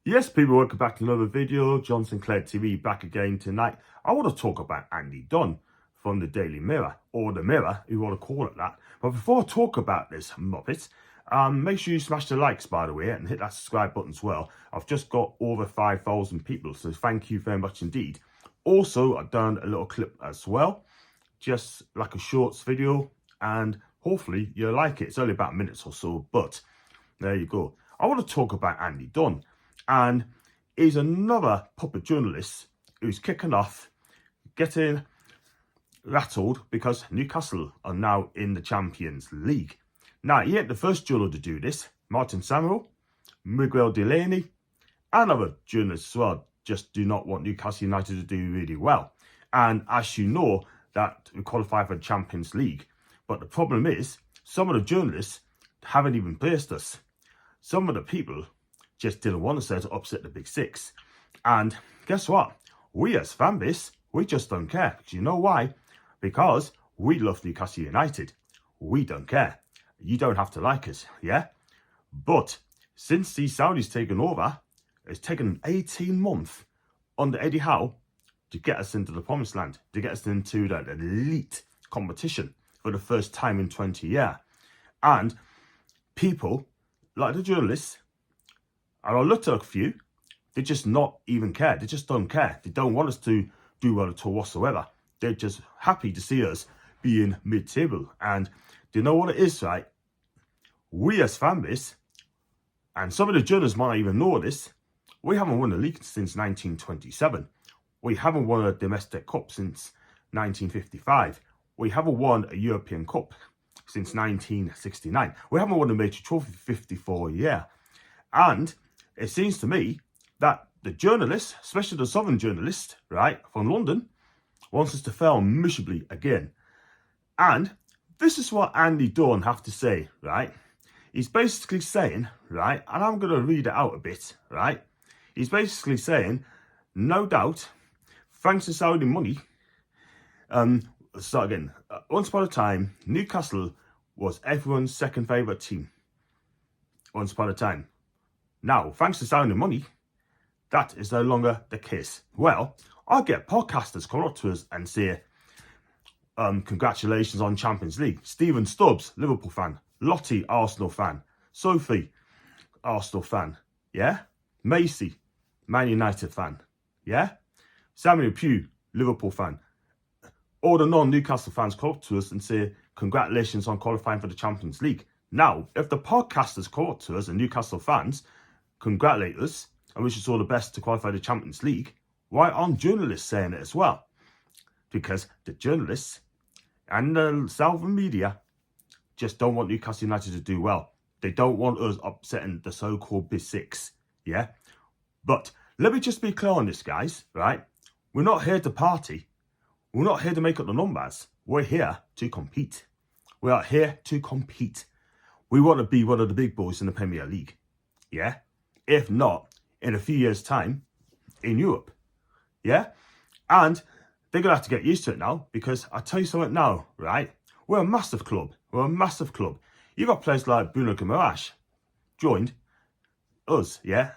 Yes, people, welcome back to another video. John Sinclair TV back again tonight. I want to talk about Andy Dunn from the Daily Mirror, or the Mirror, if you want to call it that. But before I talk about this Muppet, make sure you smash the likes, by the way, and hit that subscribe button as well. I've just got over 5,000 people, so thank you very much indeed. Also, I've done a little clip as well, just like a shorts video, and hopefully you'll like it. It's only about minutes or so, but there you go. I want to talk about Andy Dunn. And he's another puppet journalist who's kicking off, getting rattled because Newcastle are now in the Champions League. Now, he ain't the first journalist to do this. Martin Samuel, Miguel Delaney, and other journalists as well just do not want Newcastle United to do really well. And as you know, that we qualify for the Champions League. But the problem is, some of the journalists haven't even placed us. Some of the people just didn't want us there to upset the Big Six. And guess what? We as fan base, we just don't care. Because you know why? Because we love Newcastle United. We don't care. You don't have to like us, yeah? But since the Saudis taken over, it's taken 18 months under Eddie Howe to get us into the promised land, to get us into that elite competition for the first time in 20 years. And people, like the journalists, and I looked at a few, they just not even care. They just don't care. They don't want us to do well at all whatsoever. They're just happy to see us being mid-table. And do you know what it is, right? We as fan base, and some of the journalists might even know this, we haven't won the league since 1927. We haven't won a domestic cup since 1955. We haven't won a European Cup since 1969. We haven't won a major trophy for 54 years. And it seems to me that the journalists, especially the southern journalists, right, from London, wants us to fail miserably again. And this is what Andy Dunn have to say, right? He's basically saying, right, and I'm going to read it out a bit, right? He's basically saying, no doubt, thanks to Saudi money, start again. Once upon a time, Newcastle was everyone's second favourite team. Once upon a time. Now, thanks to Saudi money, that is no longer the case. Well, I get podcasters come up to us and say, congratulations on Champions League. Stephen Stubbs, Liverpool fan. Lottie, Arsenal fan. Sophie, Arsenal fan. Yeah? Macy, Man United fan. Yeah? Samuel Pugh, Liverpool fan. All the non-Newcastle fans come up to us and say, congratulations on qualifying for the Champions League. Now, if the podcasters come up to us and Newcastle fans congratulate us and wish us all the best to qualify the Champions League, why aren't journalists saying it as well? Because the journalists and the southern media just don't want Newcastle United to do well. They don't want us upsetting the so-called Big Six, yeah? But let me just be clear on this, guys, right? We're not here to party. We're not here to make up the numbers. We're here to compete. We are here to compete. We want to be one of the big boys in the Premier League, yeah? If not, in a few years' time, in Europe, yeah? And they're going to have to get used to it now, because I'll tell you something now, right? We're a massive club. We're a massive club. You've got players like Bruno Guimaraes joined us, yeah?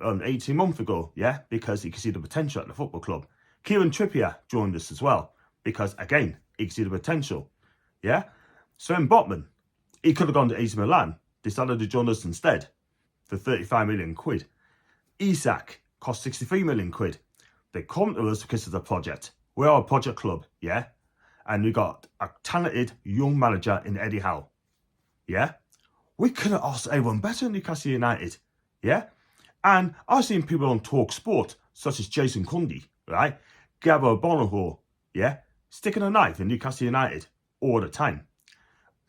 18 months ago, yeah? Because he could see the potential at the football club. Kieran Trippier joined us as well, because, again, he could see the potential, yeah? Sven Botman, he could have gone to AC Milan, decided to join us instead for 35 million quid. Isak cost 63 million quid. They come to us because of the project. We are a project club, yeah? And we got a talented young manager in Eddie Howe, yeah? We could have asked everyone better in Newcastle United, yeah? And I've seen people on Talksport, such as Jason Cundy, right? Gabbo Bonaho, yeah? Sticking a knife in Newcastle United all the time.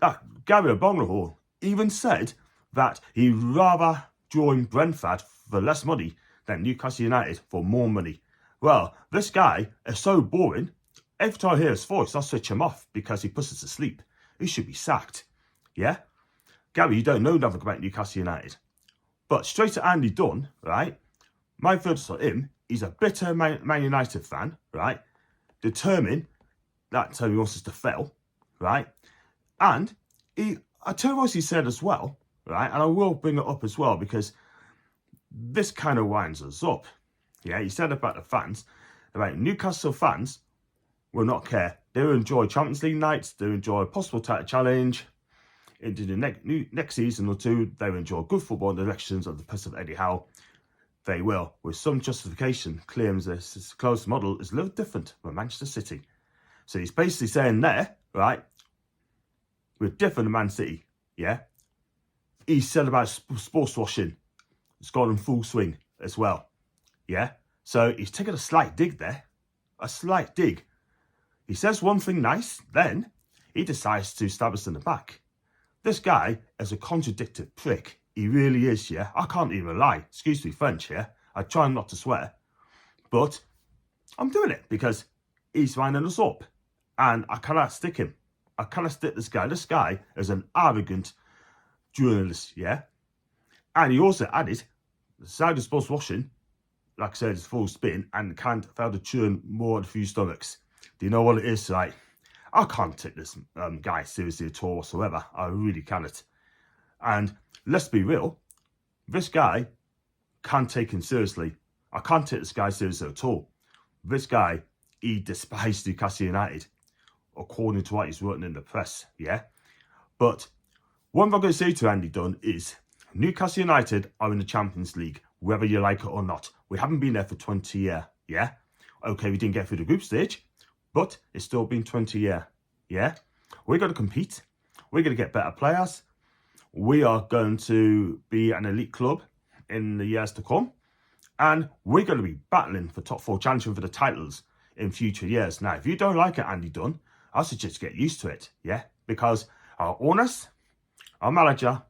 Gabbo Bonaho even said that he'd rather join Brentford for less money than Newcastle United for more money. Well, this guy is so boring. Every time I hear his voice, I switch him off because he puts us to sleep. He should be sacked. Yeah? Gary, you don't know nothing about Newcastle United. But straight to Andy Dunn, right? My verdict on him, he's a bitter Man United fan, right? Determined that he wants us to fail, right? And I tell you what he said as well, right? And I will bring it up as well because this kind of winds us up. Yeah, he said about the fans, about Newcastle fans will not care. They will enjoy Champions League nights, they will enjoy a possible title challenge. Into the next season or two, they will enjoy good football in the directions of the press of Eddie Howe. They will, with some justification, claims this closed model is a little different from Manchester City. So he's basically saying there, right, we're different than Man City, yeah? He said about sports washing. It's gone in full swing as well, yeah? So he's taken a slight dig there, a slight dig. He says one thing nice, then he decides to stab us in the back. This guy is a contradicted prick. He really is, yeah? I can't even lie. Excuse me, French, yeah? I try not to swear. But I'm doing it because he's winding us up. And I cannot stick him. I cannot stick this guy. This guy is an arrogant journalist, yeah? And he also added, the side of sports washing, like I said, is full spin and can't fail to churn more than a few stomachs. Do you know what it is? Like, I can't take this guy seriously at all whatsoever. I really cannot. And let's be real, this guy can't take him seriously. I can't take this guy seriously at all. This guy, he despised Newcastle United, according to what he's written in the press, yeah? But what I'm going to say to Andy Dunn is, Newcastle United are in the Champions League, whether you like it or not. We haven't been there for 20 years, yeah? Okay, we didn't get through the group stage, but it's still been 20 years, yeah? We're going to compete. We're going to get better players. We are going to be an elite club in the years to come. And we're going to be battling for top 4 challenging for the titles in future years. Now, if you don't like it, Andy Dunn, I suggest get used to it, yeah? Because our owners, our manager,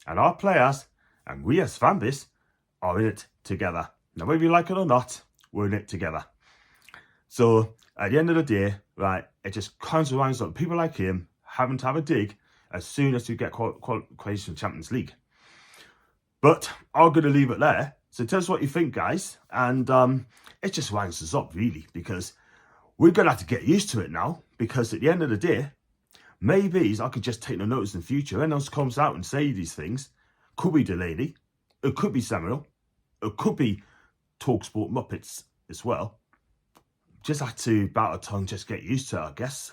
and our players, and we as fan base, are in it together. Now, whether you like it or not, we're in it together. So, at the end of the day, right, it just comes around on people like him having to have a dig as soon as you get qualification for Champions League. But I'm going to leave it there. So tell us what you think, guys. And it just winds us up, really, because we're going to have to get used to it now. Because at the end of the day, maybe I could just take no notice in the future. Anyone else comes out and say these things. Could be Delaney. It could be Samuel. It could be Talksport Muppets as well. Just have to bite our tongue, just get used to it, I guess.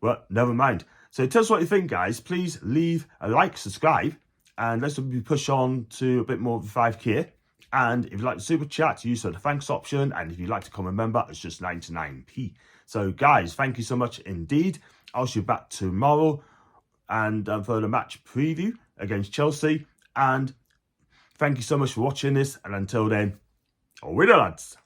But never mind. So tell us what you think, guys. Please leave a like, subscribe, and let's push on to a bit more of 5k. And if you'd like to super chat, use the thanks option. And if you'd like to become a member, it's just 99p. So, guys, thank you so much indeed. I'll see you back tomorrow and for the match preview against Chelsea. And thank you so much for watching this. And until then, au revoir, lads.